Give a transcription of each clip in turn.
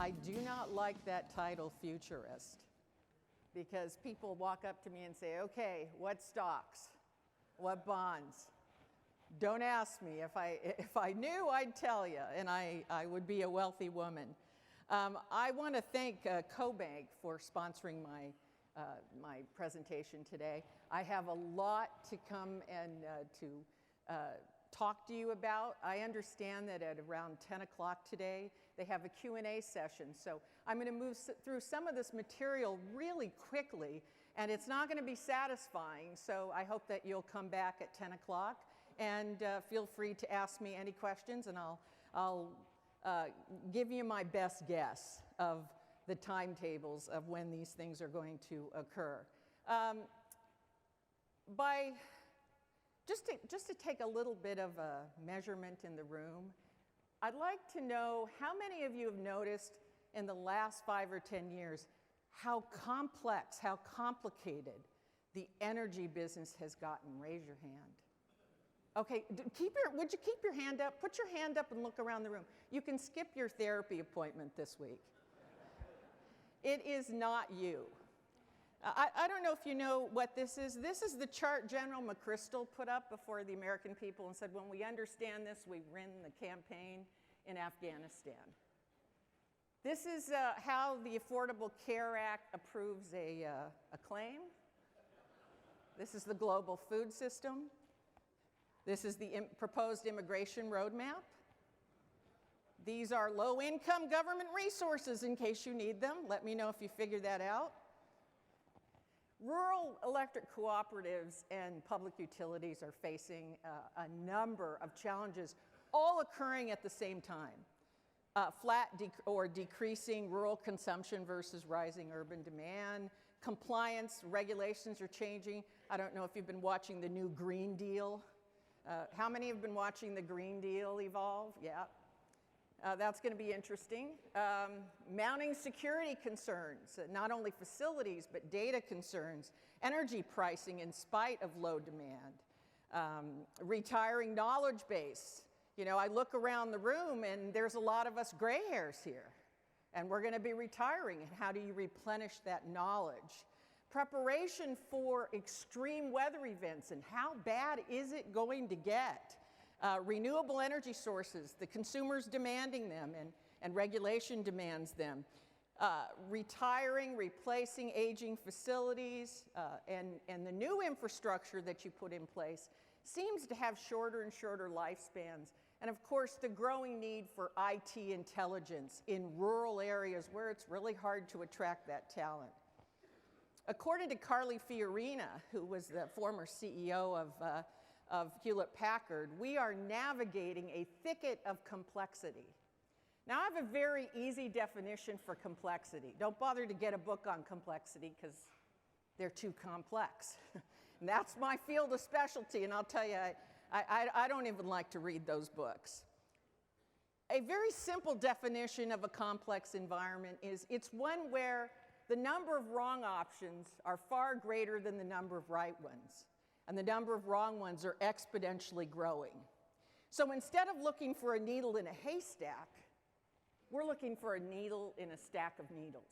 I do not like that title, futurist, because people walk up to me and say, okay, what stocks? What bonds? Don't ask me. If I knew, I'd tell you, and I would be a wealthy woman. I want to thank CoBank for sponsoring my presentation today. I have a lot to come and to talk to you about. I understand that at around 10 o'clock today, they have a Q&A session. So I'm going to move through some of this material really quickly, and it's not going to be satisfying. So I hope that you'll come back at 10 o'clock and feel free to ask me any questions, and I'll give you my best guess of the timetables of when these things are going to occur. Just to take a little bit of a measurement in the room, I'd like to know how many of you have noticed in the last 5 or 10 years how complex, how complicated the energy business has gotten. Raise your hand. Okay, would you keep your hand up? Put your hand up and look around the room. You can skip your therapy appointment this week. It is not you. I don't know if you know what this is. This is the chart General McChrystal put up before the American people and said, when we understand this, we win the campaign in Afghanistan. This is how the Affordable Care Act approves a claim. This is the global food system. This is the proposed immigration roadmap. These are low-income government resources in case you need them. Let me know if you figure that out. Rural electric cooperatives and public utilities are facing a number of challenges, all occurring at the same time. Flat or decreasing rural consumption versus rising urban demand. Compliance, regulations are changing. I don't know if you've been watching the new Green Deal. How many have been watching the Green Deal evolve? Yeah. That's going to be interesting. Mounting security concerns, not only facilities, but data concerns. Energy pricing in spite of low demand. Retiring knowledge base. You know, I look around the room and there's a lot of us gray hairs here. And we're going to be retiring. And how do you replenish that knowledge? Preparation for extreme weather events and how bad is it going to get? Renewable energy sources, the consumers demanding them and regulation demands them. Retiring, replacing aging facilities, and the new infrastructure that you put in place seems to have shorter and shorter lifespans. And of course, the growing need for IT intelligence in rural areas where it's really hard to attract that talent. According to Carly Fiorina, who was the former CEO of Hewlett-Packard, we are navigating a thicket of complexity. Now, I have a very easy definition for complexity. Don't bother to get a book on complexity because they're too complex. And that's my field of specialty, and I'll tell you, I don't even like to read those books. A very simple definition of a complex environment is it's one where the number of wrong options are far greater than the number of right ones. And the number of wrong ones are exponentially growing. So instead of looking for a needle in a haystack, we're looking for a needle in a stack of needles,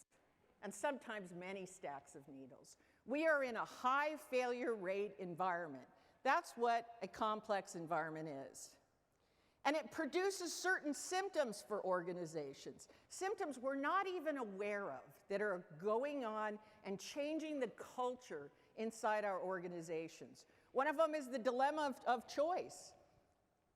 and sometimes many stacks of needles. We are in a high failure rate environment. That's what a complex environment is. And it produces certain symptoms for organizations, symptoms we're not even aware of that are going on and changing the culture inside our organizations. One of them is the dilemma of choice.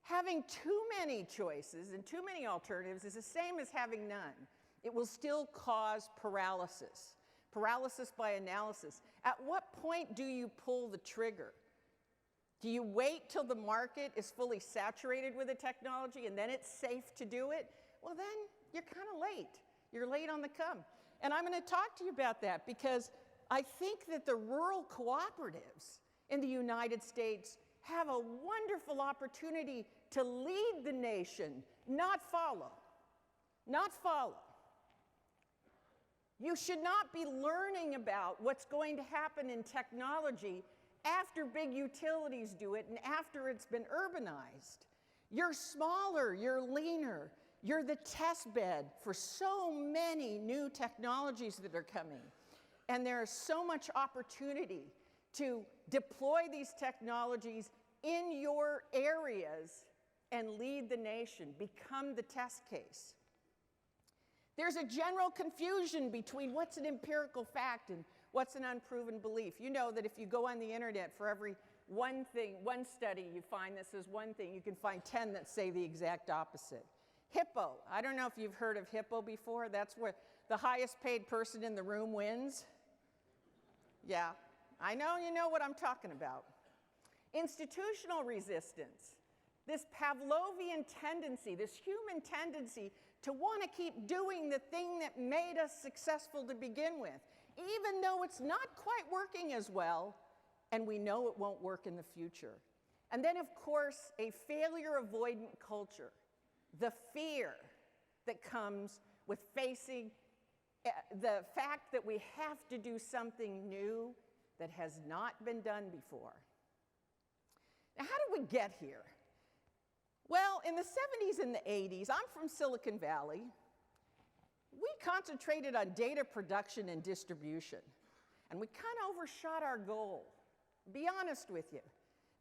Having too many choices and too many alternatives is the same as having none. It will still cause paralysis, paralysis by analysis. At what point do you pull the trigger? Do you wait till the market is fully saturated with the technology and then it's safe to do it? Well, then you're kind of late. You're late on the come. And I'm going to talk to you about that because I think that the rural cooperatives in the United States have a wonderful opportunity to lead the nation, not follow. Not follow. You should not be learning about what's going to happen in technology after big utilities do it and after it's been urbanized. You're smaller, you're leaner, You're the test bed for so many new technologies that are coming. And there's so much opportunity to deploy these technologies in your areas and lead the nation, become the test case. There's a general confusion between what's an empirical fact and what's an unproven belief. You know that if you go on the internet, for every one study you find that says one thing, you can find 10 that say the exact opposite. Hippo, I don't know if you've heard of Hippo before. That's where the highest paid person in the room wins. Yeah, I know you know what I'm talking about. Institutional resistance, this Pavlovian tendency, this human tendency to want to keep doing the thing that made us successful to begin with, even though it's not quite working as well, and we know it won't work in the future. And then, of course, a failure avoidant culture, the fear that comes with facing the fact that we have to do something new that has not been done before. Now, how did we get here? Well, in the 70s and the 80s, I'm from Silicon Valley. We concentrated on data production and distribution, and we kind of overshot our goal. Be honest with you.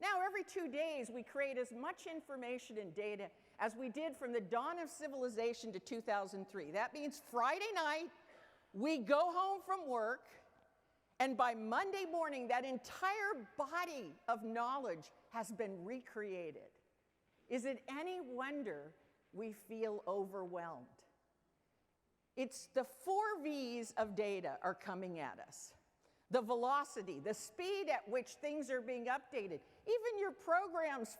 Now, every 2 days, we create as much information and data as we did from the dawn of civilization to 2003. That means Friday night, we go home from work, and by Monday morning, that entire body of knowledge has been recreated. Is it any wonder we feel overwhelmed? It's the 4 V's of data are coming at us. The velocity, the speed at which things are being updated. Even your programs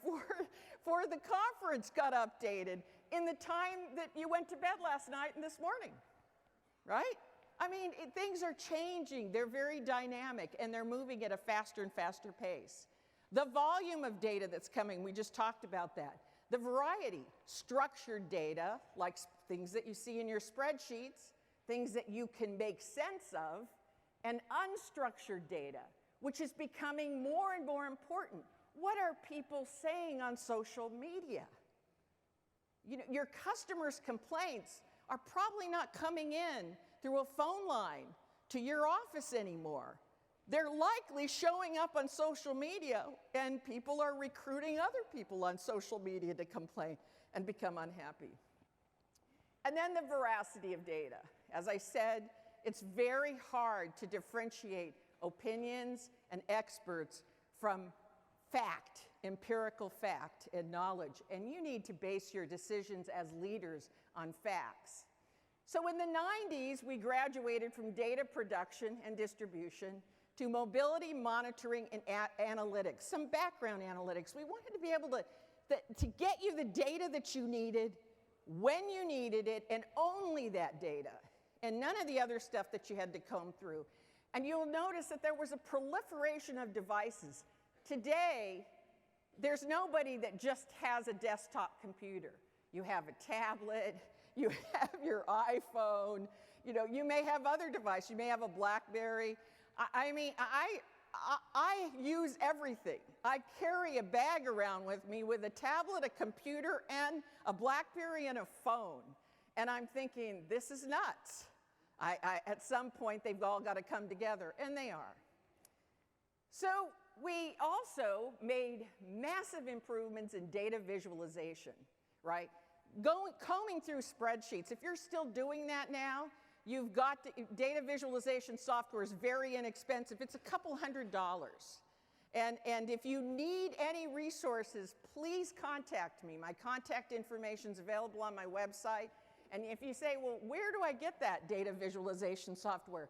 for the conference got updated in the time that you went to bed last night and this morning, right? I mean, things are changing. They're very dynamic, and they're moving at a faster and faster pace. The volume of data that's coming, we just talked about that. The variety, structured data, like things that you see in your spreadsheets, things that you can make sense of, and unstructured data, which is becoming more and more important. What are people saying on social media? You know, your customers' complaints are probably not coming in through a phone line to your office anymore. They're likely showing up on social media, and people are recruiting other people on social media to complain and become unhappy. And then the veracity of data. As I said, it's very hard to differentiate opinions and experts from fact, empirical fact and knowledge. And you need to base your decisions as leaders on facts. So in the 90s, we graduated from data production and distribution to mobility monitoring and analytics, some background analytics. We wanted to be able to get you the data that you needed, when you needed it, and only that data, and none of the other stuff that you had to comb through. And you'll notice that there was a proliferation of devices. Today, there's nobody that just has a desktop computer. You have a tablet, you have your iPhone, you know, you may have other devices, you may have a BlackBerry. I mean, I use everything. I carry a bag around with me with a tablet, a computer, and a BlackBerry and a phone. And I'm thinking, this is nuts. At some point, they've all got to come together, and they are. So we also made massive improvements in data visualization, right? Combing through spreadsheets. If you're still doing that now, you've got data visualization software is very inexpensive. It's a couple $100. And if you need any resources, please contact me. My contact information is available on my website. And if you say, well, where do I get that data visualization software?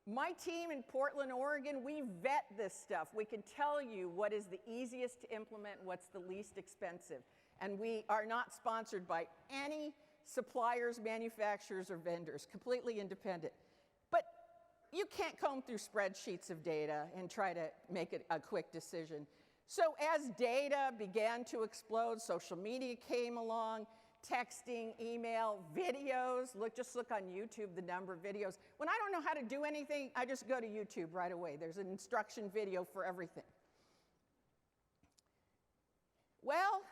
My team in Portland, Oregon, we vet this stuff. We can tell you what is the easiest to implement, what's the least expensive. And we are not sponsored by any suppliers, manufacturers, or vendors, completely independent. But you can't comb through spreadsheets of data and try to make it a quick decision. So as data began to explode, social media came along, texting, email, videos. Just look on YouTube, the number of videos. When I don't know how to do anything, I just go to YouTube right away. There's an instruction video for everything. Well,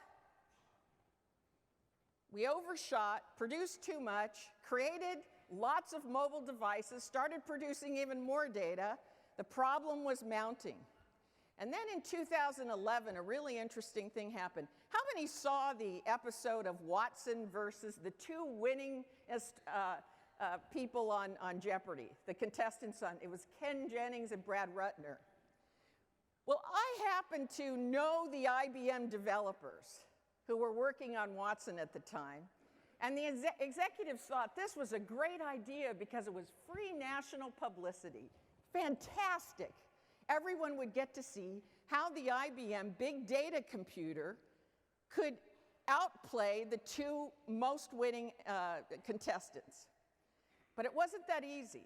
We overshot, produced too much, created lots of mobile devices, started producing even more data. The problem was mounting. And then in 2011, a really interesting thing happened. How many saw the episode of Watson versus the two winningest people on Jeopardy, the contestants on? It was Ken Jennings and Brad Ruttner. Well, I happen to know the IBM developers who were working on Watson at the time, and the executives thought this was a great idea because it was free national publicity. Fantastic. Everyone would get to see how the IBM big data computer could outplay the two most winning contestants. But it wasn't that easy,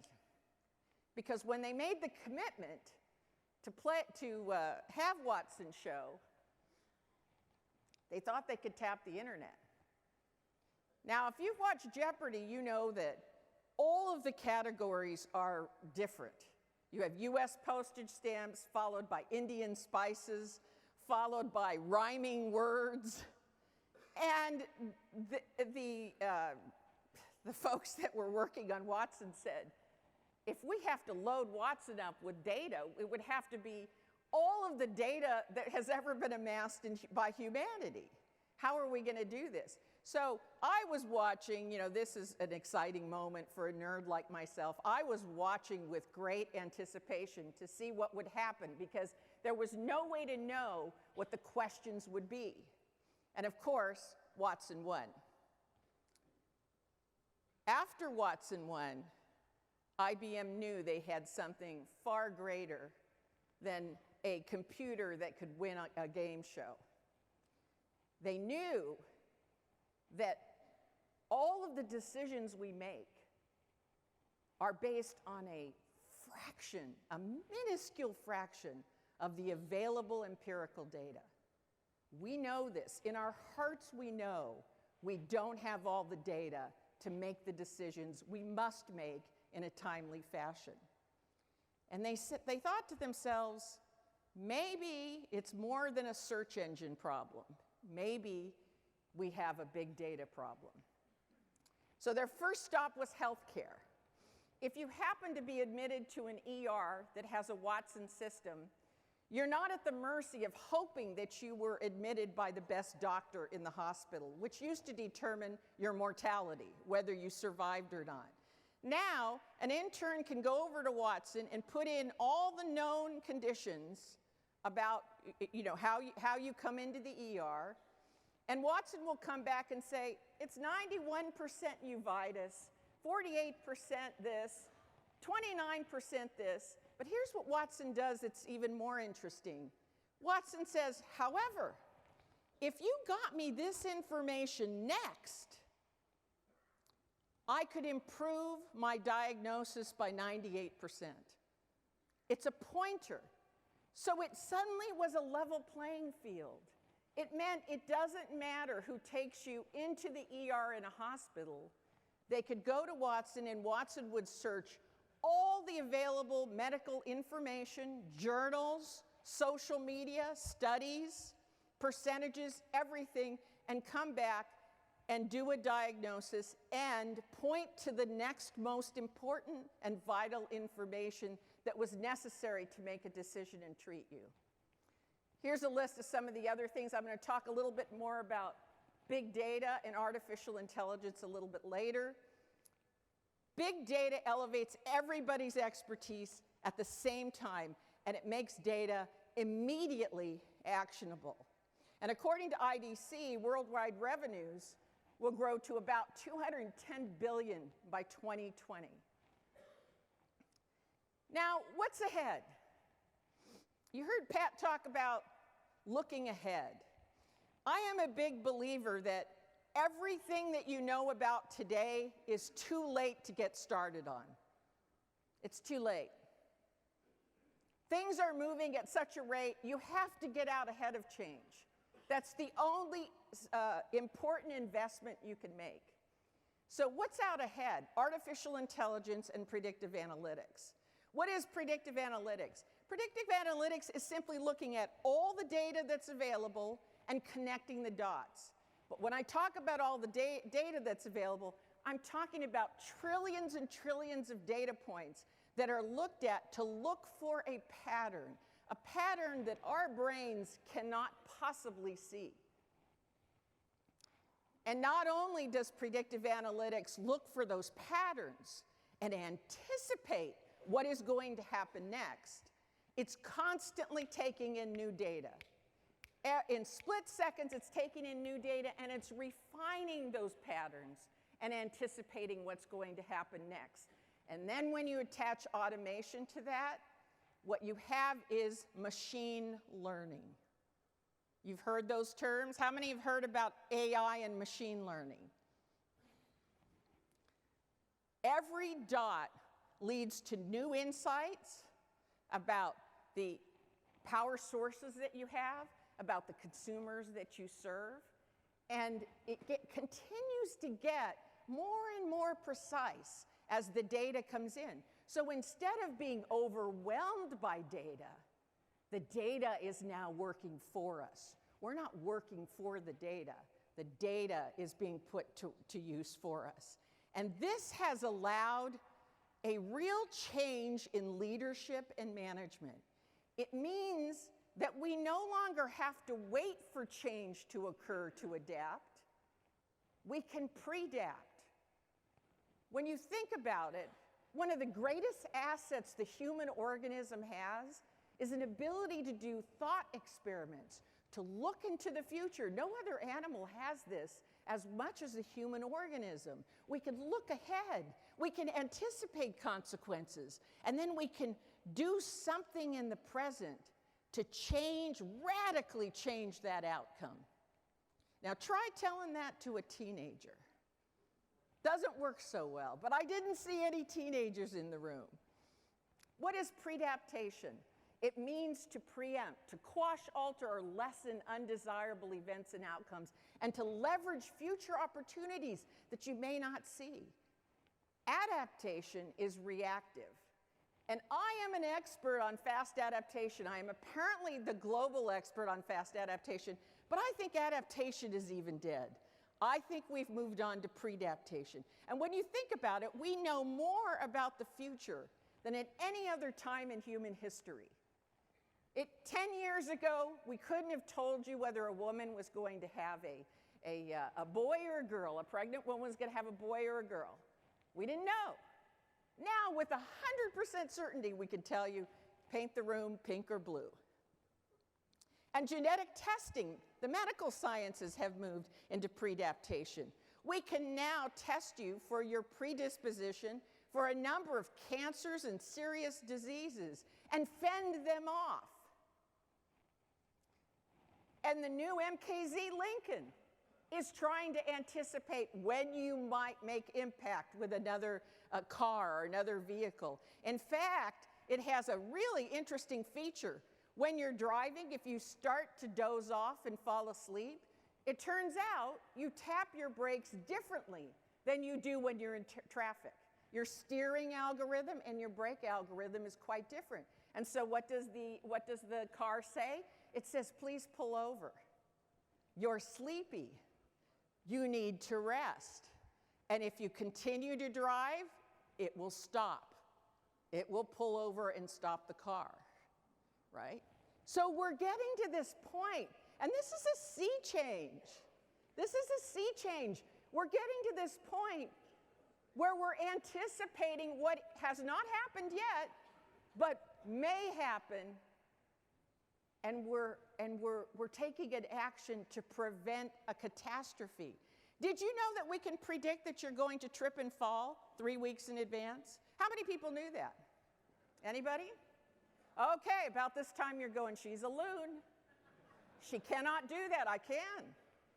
because when they made the commitment to have Watson show, they thought they could tap the internet. Now, if you've watched Jeopardy, you know that all of the categories are different. You have US postage stamps, followed by Indian spices, followed by rhyming words. And the folks that were working on Watson said, if we have to load Watson up with data, it would have to be all of the data that has ever been amassed by humanity. How are we going to do this? So I was watching, this is an exciting moment for a nerd like myself. I was watching with great anticipation to see what would happen, because there was no way to know what the questions would be. And of course, Watson won. After Watson won, IBM knew they had something far greater than a computer that could win a game show. They knew that all of the decisions we make are based on a fraction, a minuscule fraction of the available empirical data. We know this. In our hearts, we know we don't have all the data to make the decisions we must make in a timely fashion. And they thought to themselves, maybe it's more than a search engine problem. Maybe we have a big data problem. So their first stop was healthcare. If you happen to be admitted to an ER that has a Watson system, you're not at the mercy of hoping that you were admitted by the best doctor in the hospital, which used to determine your mortality, whether you survived or not. Now, an intern can go over to Watson and put in all the known conditions about how you come into the ER, and Watson will come back and say, it's 91% uveitis, 48% this, 29% this. But here's what Watson does that's even more interesting. Watson says, however, if you got me this information next, I could improve my diagnosis by 98%. It's a pointer. So it suddenly was a level playing field. It meant it doesn't matter who takes you into the ER in a hospital. They could go to Watson, and Watson would search all the available medical information, journals, social media, studies, percentages, everything, and come back and do a diagnosis and point to the next most important and vital information that was necessary to make a decision and treat you. Here's a list of some of the other things. I'm going to talk a little bit more about big data and artificial intelligence a little bit later. Big data elevates everybody's expertise at the same time, and it makes data immediately actionable. And according to IDC, worldwide revenues will grow to about $210 billion by 2020. Now, what's ahead? You heard Pat talk about looking ahead. I am a big believer that everything that you know about today is too late to get started on. It's too late. Things are moving at such a rate, you have to get out ahead of change. That's the only important investment you can make. So what's out ahead? Artificial intelligence and predictive analytics. What is predictive analytics? Predictive analytics is simply looking at all the data that's available and connecting the dots. But when I talk about all the data that's available, I'm talking about trillions and trillions of data points that are looked at to look for a pattern that our brains cannot possibly see. And not only does predictive analytics look for those patterns and anticipate what is going to happen next, it's constantly taking in new data. In split seconds, it's taking in new data and it's refining those patterns and anticipating what's going to happen next. And then when you attach automation to that, what you have is machine learning. You've heard those terms? How many have heard about AI and machine learning? Every dot leads to new insights about the power sources that you have, about the consumers that you serve, and it continues to get more and more precise as the data comes in. So instead of being overwhelmed by data, the data is now working for us. We're not working for the data. The data is being put to use for us. And this has allowed a real change in leadership and management. It means that we no longer have to wait for change to occur to adapt. We can pre-adapt. When you think about it, one of the greatest assets the human organism has is an ability to do thought experiments, to look into the future. No other animal has this as much as the human organism. We can look ahead. We can anticipate consequences. And then we can do something in the present to radically change that outcome. Now try telling that to a teenager. Doesn't work so well, but I didn't see any teenagers in the room. What is predaptation? It means to preempt, to quash, alter, or lessen undesirable events and outcomes, and to leverage future opportunities that you may not see. Adaptation is reactive. And I am an expert on fast adaptation. I am apparently the global expert on fast adaptation, but I think adaptation is even dead. I think we've moved on to predaptation. And when you think about it, we know more about the future than at any other time in human history. 10 years ago, we couldn't have told you whether a woman was going to have a boy or a girl. A pregnant woman was going to have a boy or a girl. We didn't know. Now, with 100% certainty, we can tell you, paint the room pink or blue. And genetic testing, the medical sciences have moved into predaptation. We can now test you for your predisposition for a number of cancers and serious diseases and fend them off. And the new MKZ Lincoln is trying to anticipate when you might make impact with another car or another vehicle. In fact, it has a really interesting feature. When you're driving, if you start to doze off and fall asleep, it turns out you tap your brakes differently than you do when you're in traffic. Your steering algorithm and your brake algorithm is quite different. And so what does the car say? It says, please pull over. You're sleepy. You need to rest. And if you continue to drive, it will stop. It will pull over and stop the car, right? So we're getting to this point, and this is a sea change. This is a sea change. We're getting to this point where we're anticipating what has not happened yet, but may happen, and we're taking an action to prevent a catastrophe. Did you know that we can predict that you're going to trip and fall 3 weeks in advance? How many people knew that? Anybody? Okay, about this time you're going, she's a loon. She cannot do that. I can.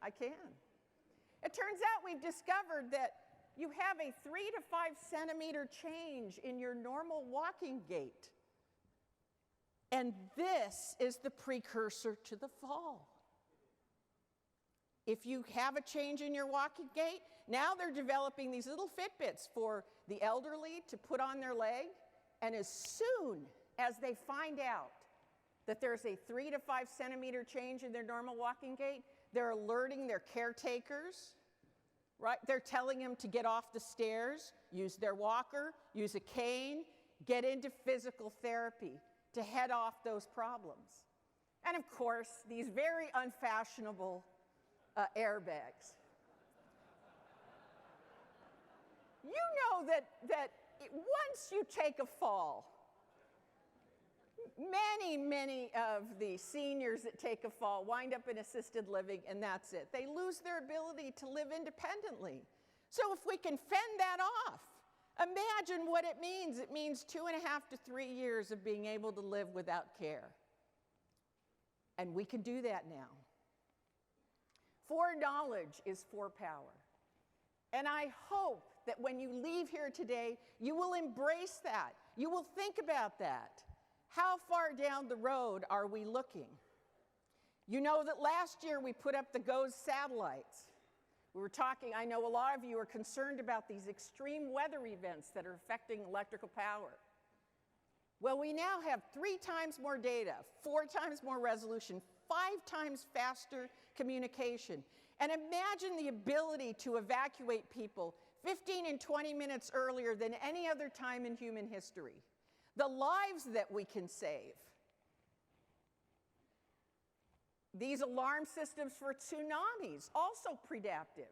It turns out we've discovered that you have a 3 to 5 centimeter change in your normal walking gait. And this is the precursor to the fall. If you have a change in your walking gait, now they're developing these little Fitbits for the elderly to put on their leg. And as soon as they find out that there's a 3 to 5 centimeter change in their normal walking gait, They're alerting their caretakers, right? They're telling them to get off the stairs, use their walker, use a cane, get into physical therapy to head off those problems. And of course, these very unfashionable airbags. You know that once you take a fall, many of the seniors that take a fall wind up in assisted living, and that's it. They lose their ability to live independently. So if we can fend that off, imagine what it means. It means 2.5 to 3 years of being able to live without care. And we can do that now. For knowledge is for power. And I hope that when you leave here today, you will embrace that. You will think about that. How far down the road are we looking? You know that last year we put up the GOES satellites. We were talking, I know a lot of you are concerned about these extreme weather events that are affecting electrical power. Well, we now have 3 times more data, 4 times more resolution, 5 times faster communication. And imagine the ability to evacuate people 15 and 20 minutes earlier than any other time in human history. The lives that we can save. These alarm systems for tsunamis, also predictive.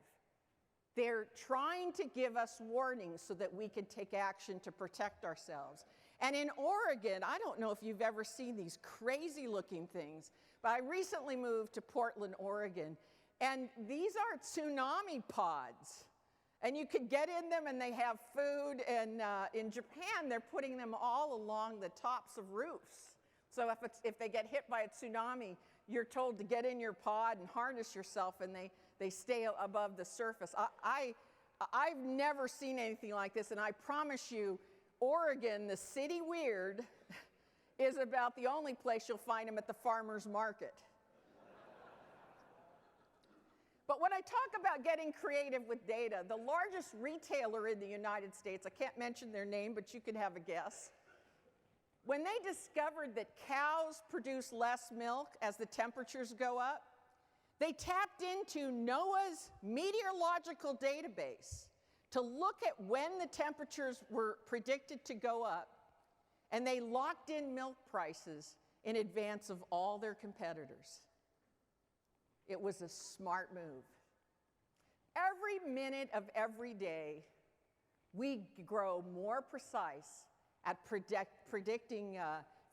They're trying to give us warnings so that we can take action to protect ourselves. And in Oregon, I don't know if you've ever seen these crazy looking things, but I recently moved to Portland, Oregon, and these are tsunami pods. And you could get in them and they have food, and in Japan, they're putting them all along the tops of roofs. So if they get hit by a tsunami, you're told to get in your pod and harness yourself, and they stay above the surface. I've never seen anything like this, and I promise you, Oregon, the city weird, is about the only place you'll find them at the farmer's market. But when I talk about getting creative with data, the largest retailer in the United States, I can't mention their name, but you can have a guess. When they discovered that cows produce less milk as the temperatures go up, they tapped into NOAA's meteorological database to look at when the temperatures were predicted to go up, and they locked in milk prices in advance of all their competitors. It was a smart move. Every minute of every day, we grow more precise at predicting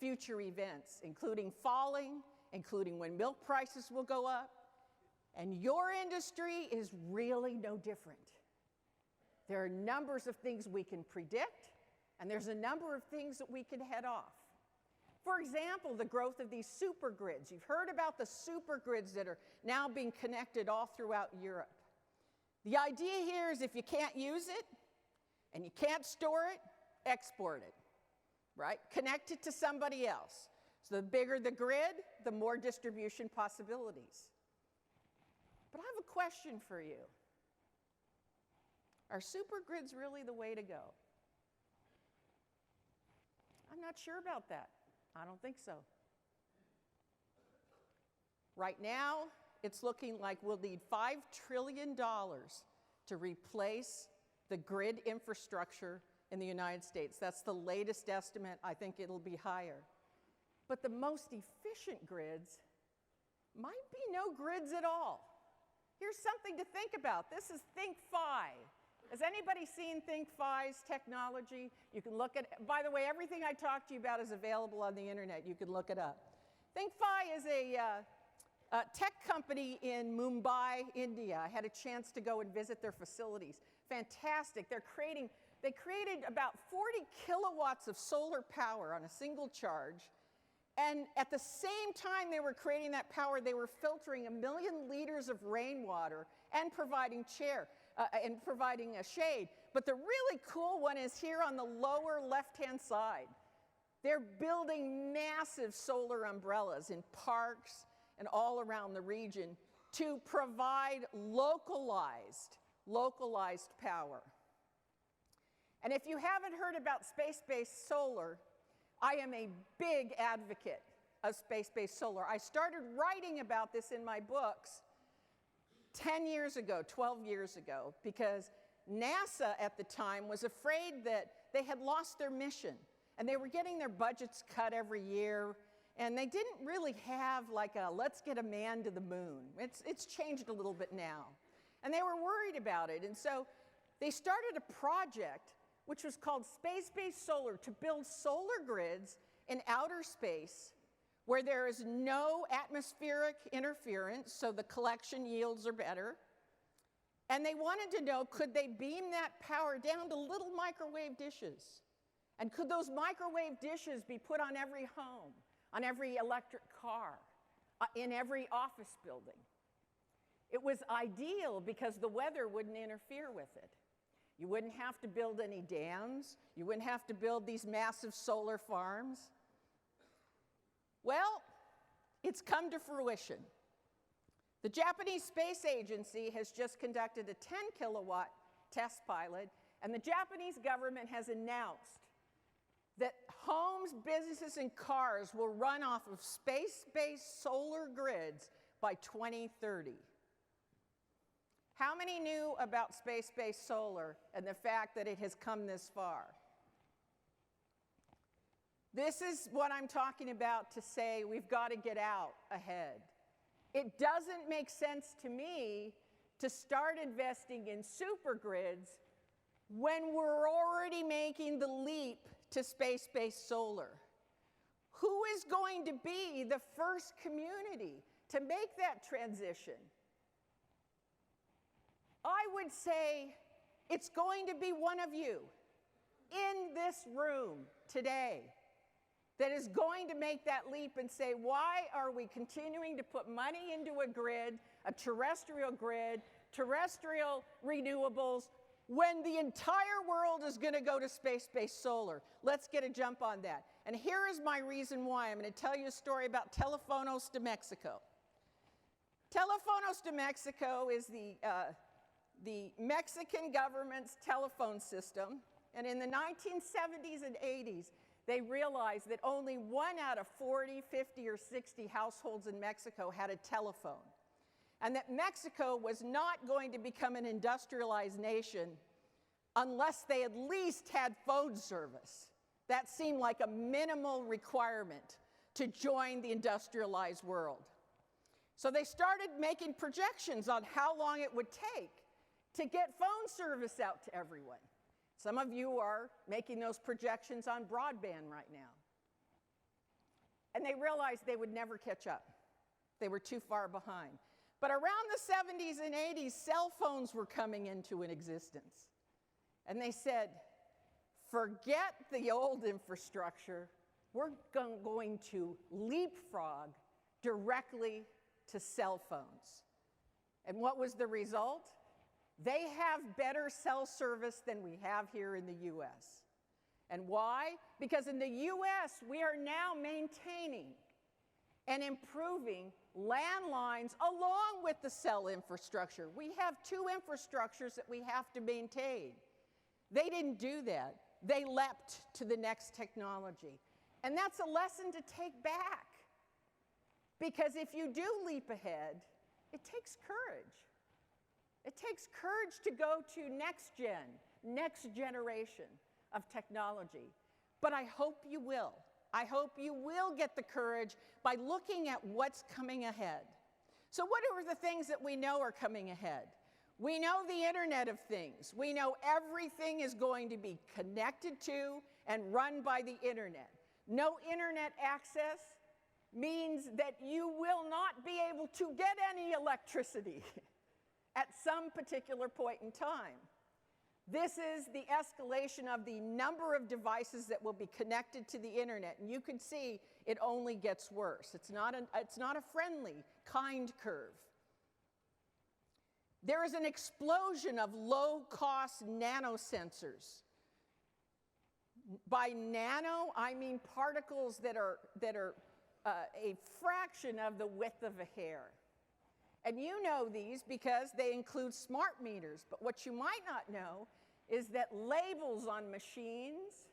future events, including falling, including when milk prices will go up. And your industry is really no different. There are numbers of things we can predict, and there's a number of things that we can head off. For example, the growth of these supergrids. You've heard about the supergrids that are now being connected all throughout Europe. The idea here is if you can't use it and you can't store it, export it, right? Connect it to somebody else. So the bigger the grid, the more distribution possibilities. But I have a question for you. Are supergrids really the way to go? I'm not sure about that. I don't think so. Right now, it's looking like we'll need $5 trillion to replace the grid infrastructure in the United States. That's the latest estimate. I think it'll be higher. But the most efficient grids might be no grids at all. Here's something to think about. This is ThinkFi. Has anybody seen ThinkFi's technology? You can look at, by the way, everything I talked to you about is available on the internet. You can look it up. ThinkFi is a tech company in Mumbai, India. I had a chance to go and visit their facilities. Fantastic. They created about 40 kilowatts of solar power on a single charge. And at the same time they were creating that power, they were filtering 1 million liters of rainwater and providing a shade. But the really cool one is here on the lower left-hand side. They're building massive solar umbrellas in parks and all around the region to provide localized power. And if you haven't heard about space-based solar, I am a big advocate of space-based solar. I started writing about this in my books 10 years ago, 12 years ago, because NASA at the time was afraid that they had lost their mission, and they were getting their budgets cut every year, and they didn't really have like a let's get a man to the moon. It's changed a little bit now. And they were worried about it, and so they started a project which was called Space-Based Solar, to build solar grids in outer space where there is no atmospheric interference, so the collection yields are better. And they wanted to know, could they beam that power down to little microwave dishes? And could those microwave dishes be put on every home, on every electric car, in every office building? It was ideal because the weather wouldn't interfere with it. You wouldn't have to build any dams. You wouldn't have to build these massive solar farms. Well, it's come to fruition. The Japanese Space Agency has just conducted a 10-kilowatt test pilot, and the Japanese government has announced that homes, businesses, and cars will run off of space-based solar grids by 2030. How many knew about space-based solar and the fact that it has come this far? This is what I'm talking about to say we've got to get out ahead. It doesn't make sense to me to start investing in supergrids when we're already making the leap to space-based solar. Who is going to be the first community to make that transition? I would say it's going to be one of you in this room today that is going to make that leap and say, why are we continuing to put money into a grid, a terrestrial grid, terrestrial renewables, when the entire world is going to go to space-based solar? Let's get a jump on that. And here is my reason why. I'm going to tell you a story about Teléfonos de Mexico. Teléfonos de Mexico is the Mexican government's telephone system, and in the 1970s and 80s, they realized that only 1 out of 40, 50, or 60 households in Mexico had a telephone, and that Mexico was not going to become an industrialized nation unless they at least had phone service. That seemed like a minimal requirement to join the industrialized world. So they started making projections on how long it would take to get phone service out to everyone. Some of you are making those projections on broadband right now. And they realized they would never catch up. They were too far behind. But around the 70s and 80s, cell phones were coming into existence. And they said, forget the old infrastructure. We're going to leapfrog directly to cell phones. And what was the result? They have better cell service than we have here in the US. And why? Because in the US, we are now maintaining and improving landlines along with the cell infrastructure. We have 2 infrastructures that we have to maintain. They didn't do that. They leapt to the next technology. And that's a lesson to take back. Because if you do leap ahead, it takes courage. It takes courage to go to next generation of technology. But I hope you will. I hope you will get the courage by looking at what's coming ahead. So what are the things that we know are coming ahead? We know the Internet of Things. We know everything is going to be connected to and run by the Internet. No Internet access means that you will not be able to get any electricity at some particular point in time. This is the escalation of the number of devices that will be connected to the Internet, and you can see it only gets worse. It's not a friendly, kind curve. There is an explosion of low-cost nanosensors. By nano, I mean particles that are a fraction of the width of a hair. And you know these because they include smart meters. But what you might not know is that labels on machines,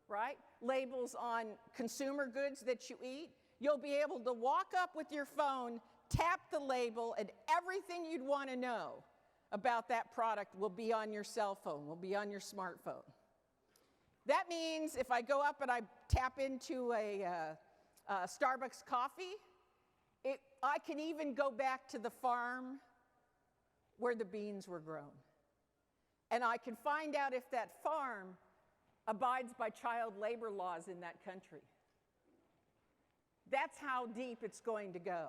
right? Labels on consumer goods that you eat, you'll be able to walk up with your phone, tap the label, and everything you'd want to know about that product will be on your cell phone, will be on your smartphone. That means if I go up and I tap into a Starbucks coffee, I can even go back to the farm where the beans were grown. And I can find out if that farm abides by child labor laws in that country. That's how deep it's going to go.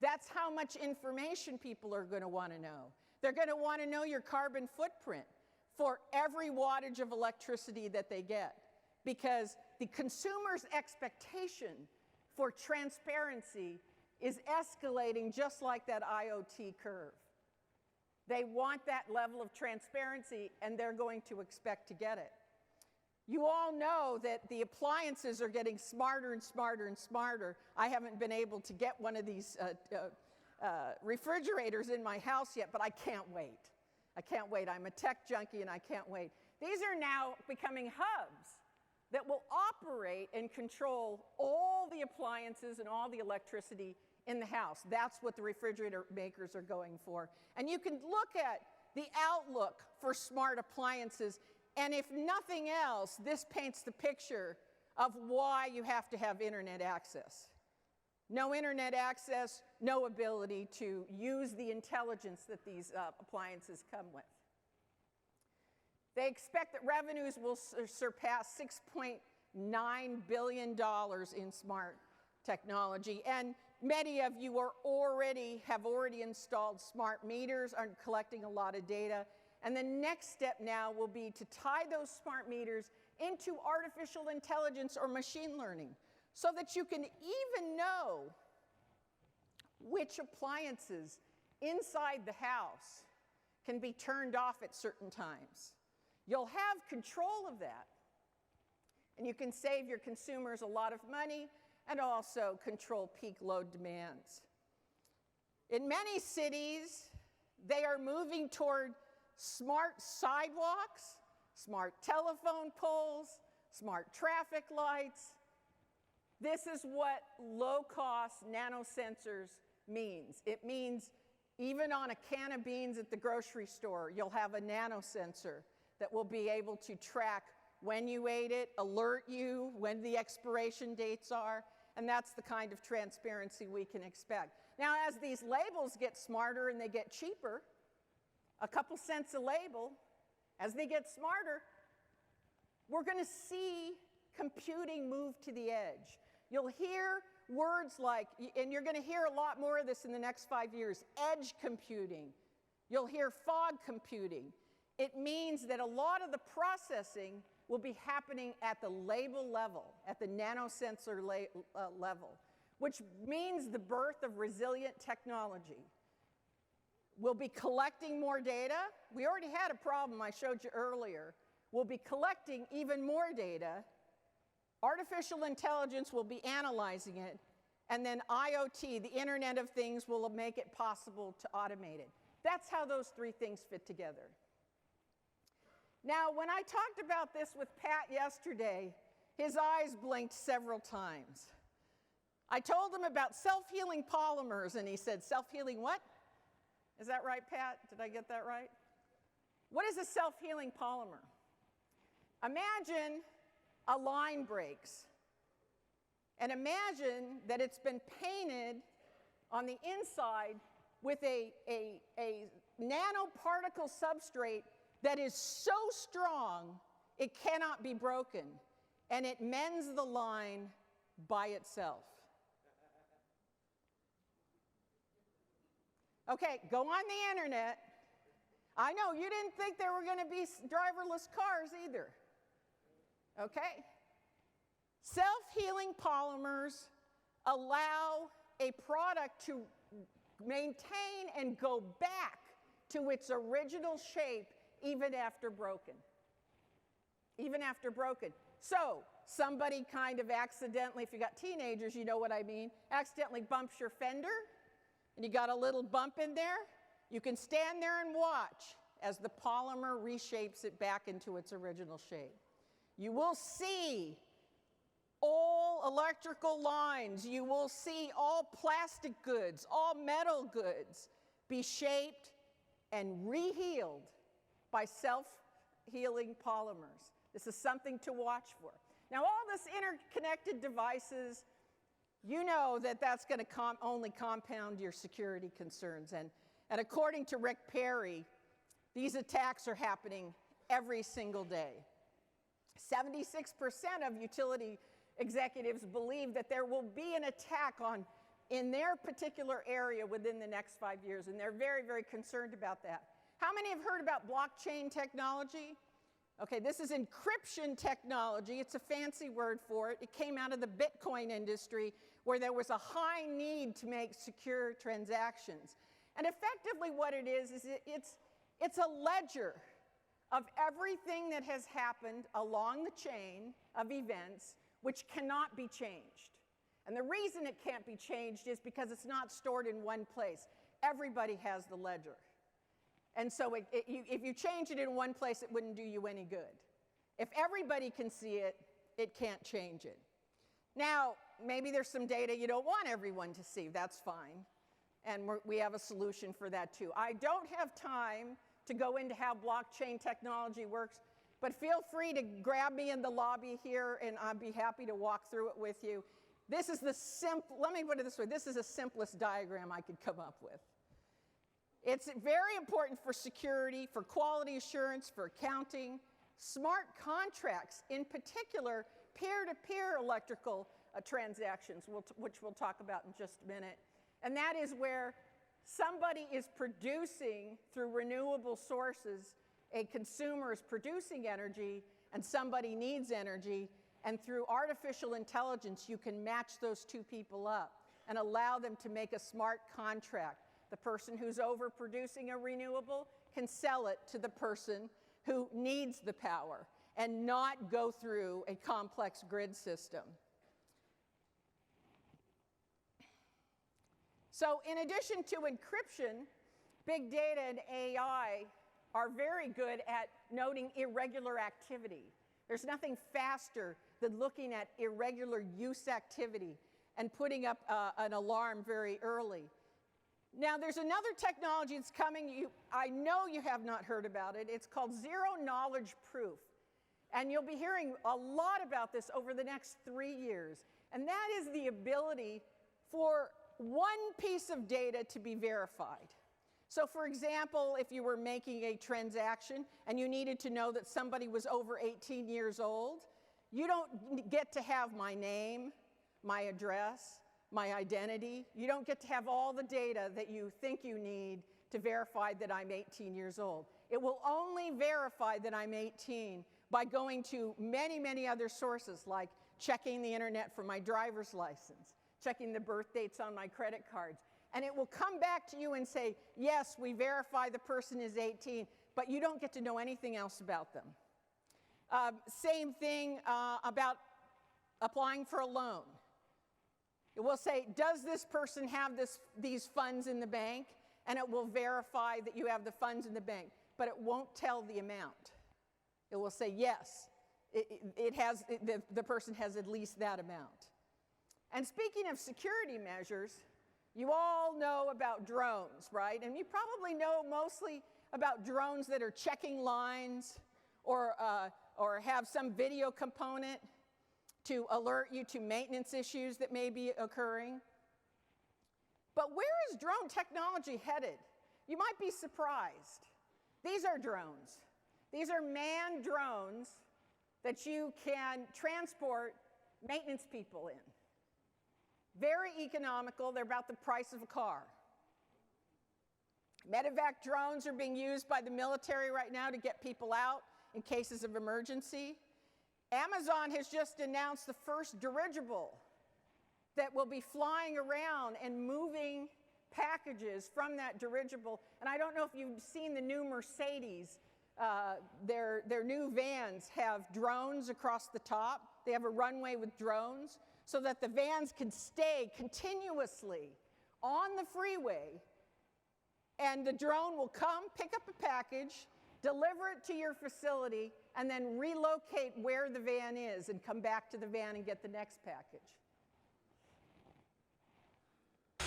That's how much information people are going to want to know. They're going to want to know your carbon footprint for every wattage of electricity that they get, because the consumer's expectation for transparency is escalating just like that IoT curve. They want that level of transparency, and they're going to expect to get it. You all know that the appliances are getting smarter and smarter and smarter. I haven't been able to get one of these refrigerators in my house yet, but I can't wait. I can't wait. I'm a tech junkie, and I can't wait. These are now becoming hubs that will operate and control all the appliances and all the electricity in the house. That's what the refrigerator makers are going for. And you can look at the outlook for smart appliances, and if nothing else, this paints the picture of why you have to have internet access. No internet access, no ability to use the intelligence that these appliances come with. They expect that revenues will surpass $6.9 billion in smart technology. And many of you have already installed smart meters, are collecting a lot of data. And the next step now will be to tie those smart meters into artificial intelligence or machine learning, so that you can even know which appliances inside the house can be turned off at certain times. You'll have control of that, and you can save your consumers a lot of money and also control peak load demands. In many cities, they are moving toward smart sidewalks, smart telephone poles, smart traffic lights. This is what low-cost nanosensors means. It means even on a can of beans at the grocery store, you'll have a nanosensor that will be able to track when you ate it, alert you when the expiration dates are, and that's the kind of transparency we can expect. Now, as these labels get smarter and they get cheaper, a couple cents a label, as they get smarter, we're going to see computing move to the edge. You'll hear words like, and you're going to hear a lot more of this in the next 5 years, edge computing. You'll hear fog computing. It means that a lot of the processing will be happening at the label level, at the nanosensor level, which means the birth of resilient technology. We'll be collecting more data. We already had a problem I showed you earlier. We'll be collecting even more data. Artificial intelligence will be analyzing it, and then IoT, the Internet of Things, will make it possible to automate it. That's how those three things fit together. Now, when I talked about this with Pat yesterday, his eyes blinked several times. I told him about self-healing polymers, and he said, self-healing what? Is that right, Pat? Did I get that right? What is a self-healing polymer? Imagine a line breaks, and imagine that it's been painted on the inside with a nanoparticle substrate that is so strong it cannot be broken, and it mends the line by itself. Okay, go on the internet. I know you didn't think there were going to be driverless cars either. Okay? Self-healing polymers allow a product to maintain and go back to its original shape even after broken. Even after broken. So, somebody kind of accidentally, if you got teenagers, you know what I mean, accidentally bumps your fender, and you got a little bump in there, you can stand there and watch as the polymer reshapes it back into its original shape. You will see all electrical lines. You will see all plastic goods, all metal goods be shaped and rehealed by self-healing polymers. This is something to watch for. Now, all this interconnected devices, you know that that's going to only compound your security concerns. And according to Rick Perry, these attacks are happening every single day. 76% of utility executives believe that there will be an attack in their particular area within the next 5 years, and they're very, very concerned about that. How many have heard about blockchain technology? Okay, this is encryption technology. It's a fancy word for it. It came out of the Bitcoin industry where there was a high need to make secure transactions. And effectively what it is it's a ledger of everything that has happened along the chain of events which cannot be changed. And the reason it can't be changed is because it's not stored in one place. Everybody has the ledger. And so if you change it in one place, it wouldn't do you any good. If everybody can see it, it can't change it. Now, maybe there's some data you don't want everyone to see. That's fine. And we have a solution for that too. I don't have time to go into how blockchain technology works, but feel free to grab me in the lobby here, and I'd be happy to walk through it with you. This is let me put it this way, this is the simplest diagram I could come up with. It's very important for security, for quality assurance, for accounting, smart contracts, in particular, peer-to-peer electrical transactions, which we'll talk about in just a minute. And that is where somebody is producing through renewable sources, a consumer is producing energy, and somebody needs energy, and through artificial intelligence, you can match those two people up and allow them to make a smart contract. The person who's overproducing a renewable can sell it to the person who needs the power and not go through a complex grid system. So in addition to encryption, big data and AI are very good at noting irregular activity. There's nothing faster than looking at irregular use activity and putting up an alarm very early. Now, there's another technology that's coming. I know you have not heard about it. It's called zero-knowledge proof. And you'll be hearing a lot about this over the next 3 years. And that is the ability for one piece of data to be verified. So, for example, if you were making a transaction and you needed to know that somebody was over 18 years old, you don't get to have my name, my address, my identity. You don't get to have all the data that you think you need to verify that I'm 18 years old. It will only verify that I'm 18 by going to many, many other sources, like checking the internet for my driver's license, checking the birth dates on my credit cards. And it will come back to you and say, yes, we verify the person is 18, but you don't get to know anything else about them. Same thing about applying for a loan. It will say, does this person have these funds in the bank? And it will verify that you have the funds in the bank, but it won't tell the amount. It will say, yes, the person has at least that amount. And speaking of security measures, you all know about drones, right? And you probably know mostly about drones that are checking lines or have some video component to alert you to maintenance issues that may be occurring. But where is drone technology headed? You might be surprised. These are drones. These are manned drones that you can transport maintenance people in. Very economical. They're about the price of a car. Medevac drones are being used by the military right now to get people out in cases of emergency. Amazon has just announced the first dirigible that will be flying around and moving packages from that dirigible. And I don't know if you've seen the new Mercedes. Their new vans have drones across the top. They have a runway with drones so that the vans can stay continuously on the freeway, and the drone will come, pick up a package, deliver it to your facility, and then relocate where the van is and come back to the van and get the next package. The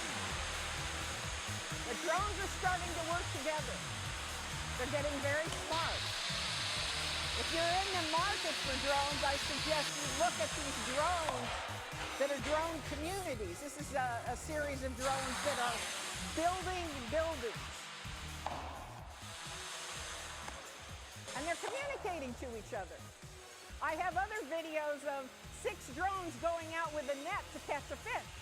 drones are starting to work together. They're getting very smart. If you're in the market for drones, I suggest you look at these drones that are drone communities. This is a series of drones that are building buildings. And they're communicating to each other. I have other videos of 6 drones going out with a net to catch a fish.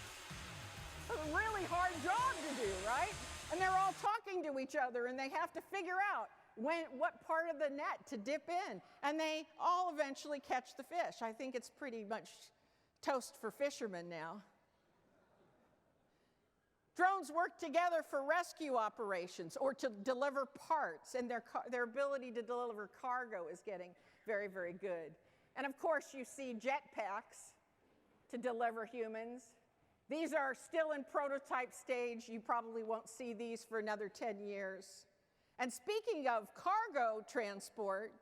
It's a really hard job to do, right? And they're all talking to each other, and they have to figure out what part of the net to dip in. And they all eventually catch the fish. I think it's pretty much toast for fishermen now. Drones work together for rescue operations or to deliver parts, and their ability to deliver cargo is getting very, very good. And of course, you see jetpacks to deliver humans. These are still in prototype stage. You probably won't see these for another 10 years. And speaking of cargo transport,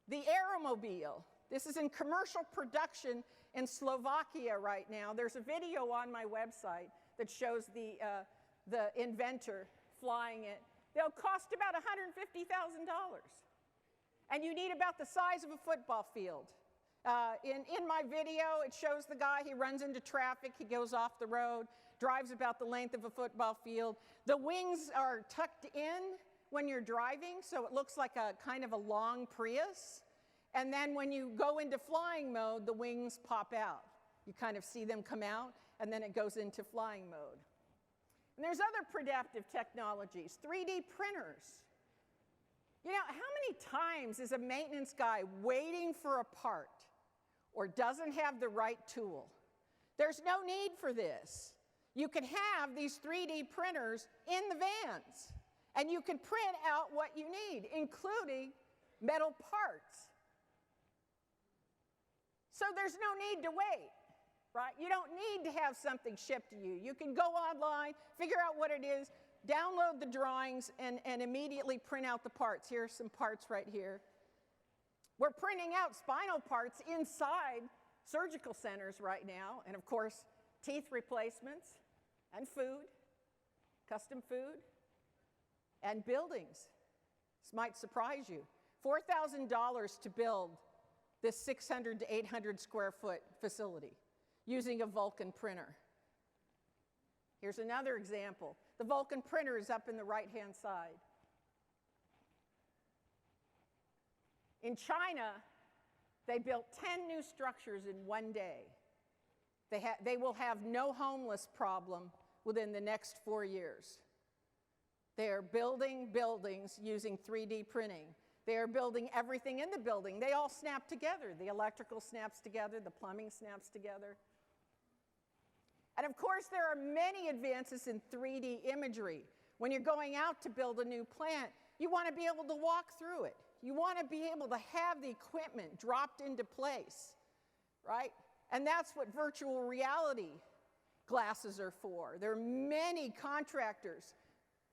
the Aeromobile. This is in commercial production in Slovakia right now. There's a video on my website that shows the inventor flying it. They'll cost about $150,000. And you need about the size of a football field. In my video, it shows the guy, he runs into traffic, he goes off the road, drives about the length of a football field. The wings are tucked in when you're driving, so it looks like a kind of a long Prius. And then when you go into flying mode, the wings pop out. You kind of see them come out, and then it goes into flying mode. And there's other predictive technologies, 3D printers. You know, how many times is a maintenance guy waiting for a part or doesn't have the right tool? There's no need for this. You can have these 3D printers in the vans, and you can print out what you need, including metal parts. So there's no need to wait, right? You don't need to have something shipped to you. You can go online, figure out what it is, download the drawings, and immediately print out the parts. Here's some parts right here. We're printing out spinal parts inside surgical centers right now, and of course, teeth replacements, and food, custom food, and buildings. This might surprise you. $4,000 to build this 600 to 800 square foot facility using a Vulcan printer. Here's another example. The Vulcan printer is up in the right-hand side. In China, they built 10 new structures in one day. They will have no homeless problem within the next 4 years. They are building buildings using 3D printing. They are building everything in the building. They all snap together. The electrical snaps together, the plumbing snaps together. And of course, there are many advances in 3D imagery. When you're going out to build a new plant, you want to be able to walk through it. You want to be able to have the equipment dropped into place, right? And that's what virtual reality glasses are for. There are many contractors.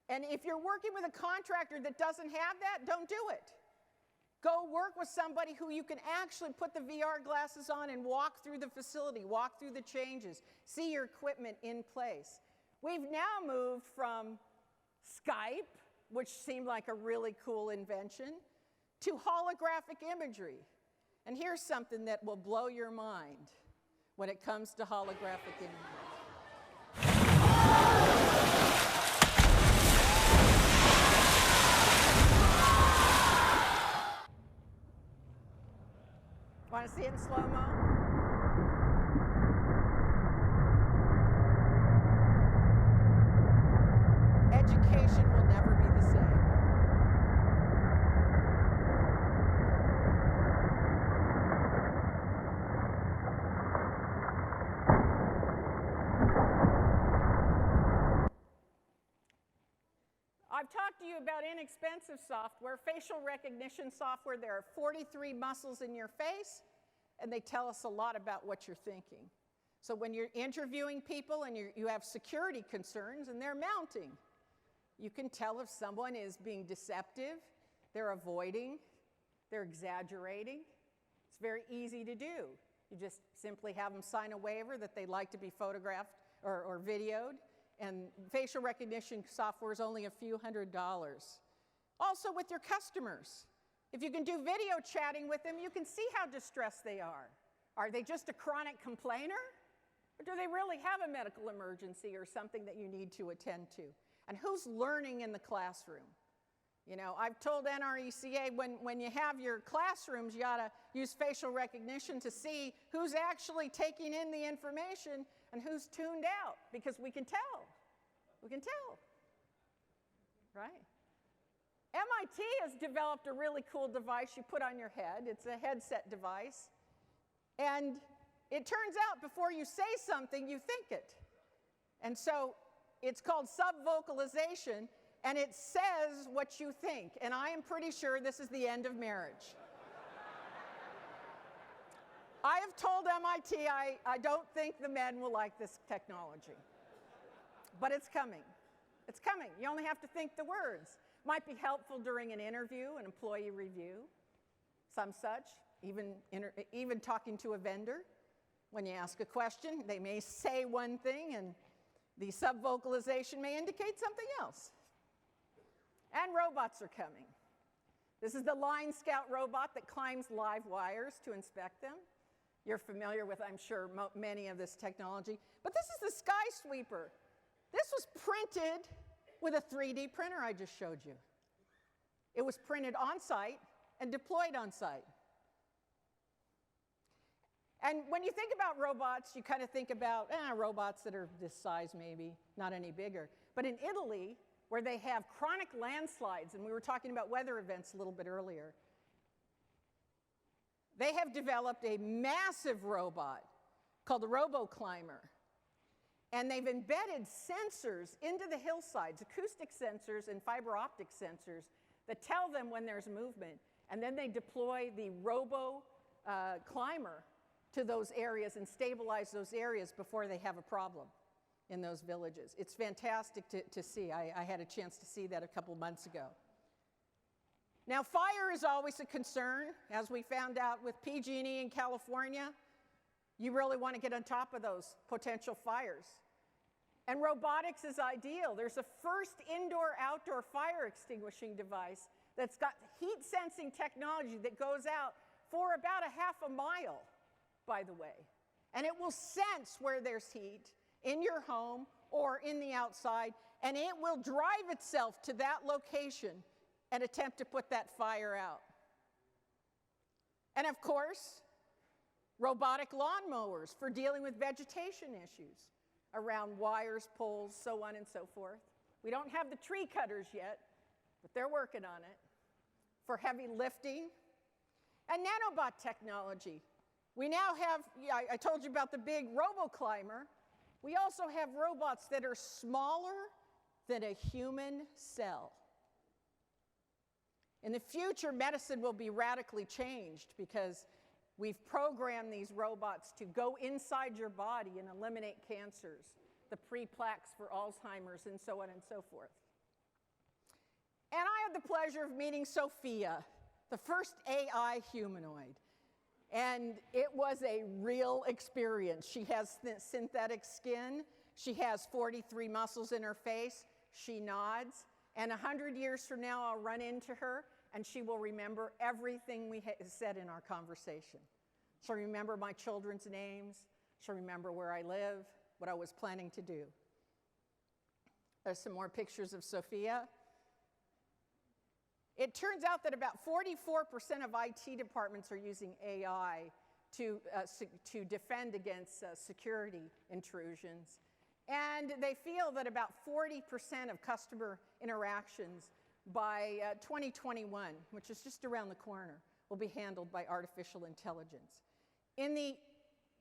And if you're working with a contractor that doesn't have that, don't do it. Go work with somebody who you can actually put the VR glasses on and walk through the facility, walk through the changes, see your equipment in place. We've now moved from Skype, which seemed like a really cool invention, to holographic imagery. And here's something that will blow your mind when it comes to holographic imagery. Want to see it in slow-mo? Education will never be the same. I've talked to you about inexpensive software, facial recognition software. There are 43 muscles in your face, and they tell us a lot about what you're thinking. So when you're interviewing people and you have security concerns and they're mounting, you can tell if someone is being deceptive, they're avoiding, they're exaggerating. It's very easy to do. You just simply have them sign a waiver that they'd like to be photographed or videoed, and facial recognition software is only a few $100s. Also with your customers. If you can do video chatting with them, you can see how distressed they are. Are they just a chronic complainer? Or do they really have a medical emergency or something that you need to attend to? And who's learning in the classroom? You know, I've told NRECA when you have your classrooms, you ought to use facial recognition to see who's actually taking in the information and who's tuned out, because we can tell. We can tell, right? MIT has developed a really cool device you put on your head. It's a headset device. And it turns out before you say something, you think it. And so it's called subvocalization, and it says what you think. And I am pretty sure this is the end of marriage. I have told MIT I don't think the men will like this technology. But it's coming. It's coming. You only have to think the words. Might be helpful during an interview, an employee review, some such, even talking to a vendor. When you ask a question, they may say one thing, and the subvocalization may indicate something else. And robots are coming. This is the Line Scout robot that climbs live wires to inspect them. You're familiar with, I'm sure, many of this technology. But this is the Sky Sweeper. This was printed with a 3D printer I just showed you. It was printed on site and deployed on site. And when you think about robots, you kind of think about robots that are this size maybe, not any bigger. But in Italy, where they have chronic landslides, and we were talking about weather events a little bit earlier, they have developed a massive robot called the RoboClimber. And they've embedded sensors into the hillsides, acoustic sensors and fiber optic sensors that tell them when there's movement. And then they deploy the RoboClimber to those areas and stabilize those areas before they have a problem in those villages. It's fantastic to see. I had a chance to see that a couple months ago. Now, fire is always a concern. As we found out with PG&E in California, you really want to get on top of those potential fires. And robotics is ideal. There's a first indoor-outdoor fire extinguishing device that's got heat-sensing technology that goes out for about a half a mile, by the way. And it will sense where there's heat in your home or in the outside, and it will drive itself to that location and attempt to put that fire out. And of course, robotic lawnmowers for dealing with vegetation issues around wires, poles, so on and so forth. We don't have the tree cutters yet, but they're working on it for heavy lifting. And nanobot technology. We now have, I told you about the big RoboClimber. We also have robots that are smaller than a human cell. In the future, medicine will be radically changed because we've programmed these robots to go inside your body and eliminate cancers, the pre-plaques for Alzheimer's, and so on and so forth. And I had the pleasure of meeting Sophia, the first AI humanoid. And it was a real experience. She has synthetic skin. She has 43 muscles in her face. She nods. And 100 years from now, I'll run into her, and she will remember everything we said in our conversation. She'll remember my children's names. She'll remember where I live, what I was planning to do. There's some more pictures of Sophia. It turns out that about 44% of IT departments are using AI to defend against security intrusions. And they feel that about 40% of customer interactions by 2021, which is just around the corner, will be handled by artificial intelligence. In the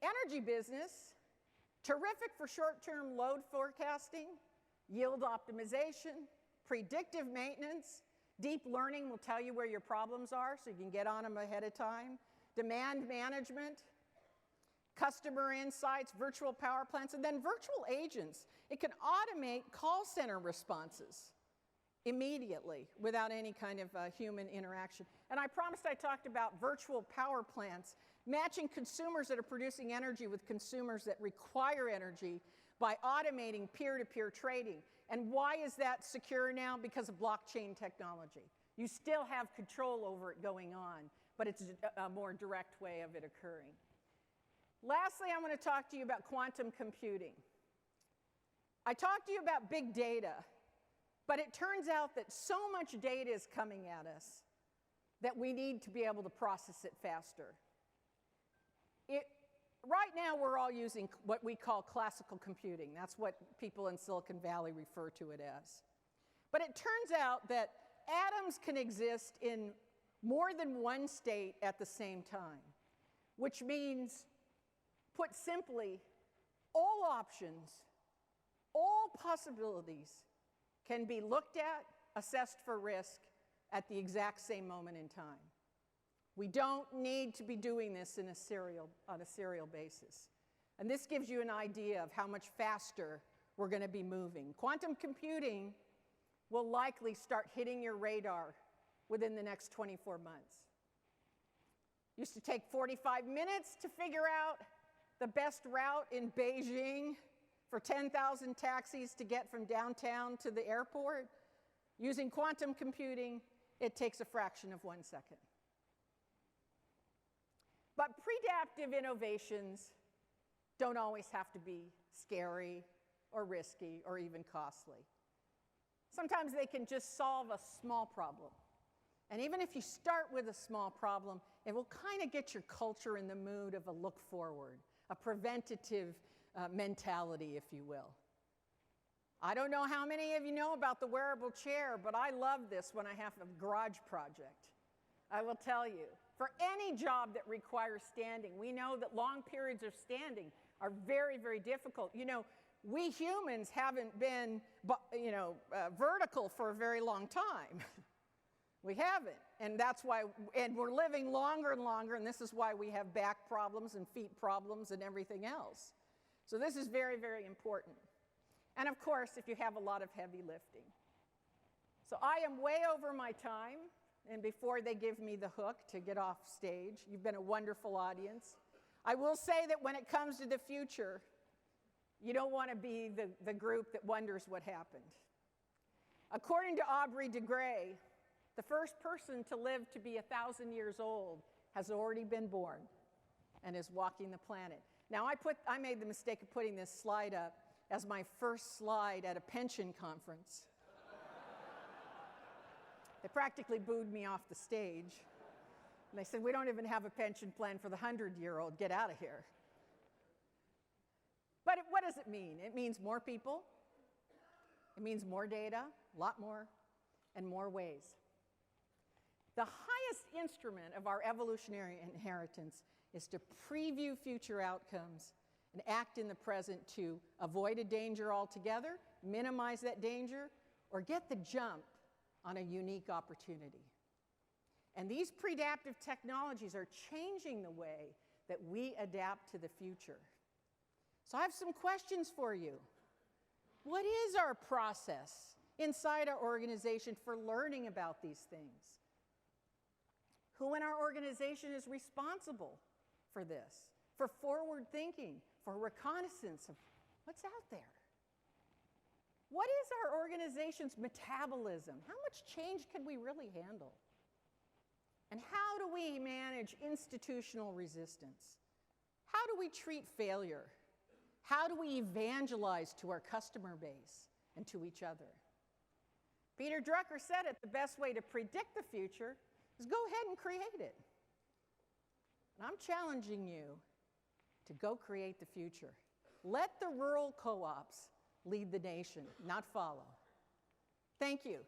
energy business, terrific for short-term load forecasting, yield optimization, predictive maintenance. Deep learning will tell you where your problems are so you can get on them ahead of time. Demand management, customer insights, virtual power plants, and then virtual agents. It can automate call center responses. immediately without any kind of human interaction. And I promised I talked about virtual power plants, matching consumers that are producing energy with consumers that require energy by automating peer-to-peer trading. And why is that secure now? Because of blockchain technology. You still have control over it going on, but it's a more direct way of it occurring. Lastly, I'm going to talk to you about quantum computing. I talked to you about big data, but it turns out that so much data is coming at us that we need to be able to process it faster. Right now, we're all using what we call classical computing. That's what people in Silicon Valley refer to it as. But it turns out that atoms can exist in more than one state at the same time, which means, put simply, all options, all possibilities can be looked at, assessed for risk at the exact same moment in time. We don't need to be doing this on a serial basis. And this gives you an idea of how much faster we're going to be moving. Quantum computing will likely start hitting your radar within the next 24 months. Used to take 45 minutes to figure out the best route in Beijing for 10,000 taxis to get from downtown to the airport. Using quantum computing, it takes a fraction of 1 second. But predaptive innovations don't always have to be scary or risky or even costly. Sometimes they can just solve a small problem. And even if you start with a small problem, it will kind of get your culture in the mood of a look forward, a preventative mentality, if you will. I don't know how many of you know about the wearable chair, but I love this when I have a garage project. I will tell you, for any job that requires standing, we know that long periods of standing are very, very difficult. You know, we humans haven't been, vertical for a very long time. We haven't, and that's why, and we're living longer and longer, and this is why we have back problems and feet problems and everything else. So this is very, very important. And of course, if you have a lot of heavy lifting. So I am way over my time, and before they give me the hook to get off stage, you've been a wonderful audience. I will say that when it comes to the future, you don't want to be the group that wonders what happened. According to Aubrey de Grey, the first person to live to be 1,000 years old has already been born and is walking the planet. Now, I made the mistake of putting this slide up as my first slide at a pension conference. They practically booed me off the stage. And they said, we don't even have a pension plan for the 100-year-old. Get out of here. But what does it mean? It means more people. It means more data, a lot more, and more ways. The highest instrument of our evolutionary inheritance is to preview future outcomes and act in the present to avoid a danger altogether, minimize that danger, or get the jump on a unique opportunity. And these predaptive technologies are changing the way that we adapt to the future. So I have some questions for you. What is our process inside our organization for learning about these things? Who in our organization is responsible for this, for forward thinking, for reconnaissance of what's out there? What is our organization's metabolism? How much change can we really handle? And how do we manage institutional resistance? How do we treat failure? How do we evangelize to our customer base and to each other? Peter Drucker said it, the best way to predict the future is go ahead and create it. And I'm challenging you to go create the future. Let the rural co-ops lead the nation, not follow. Thank you.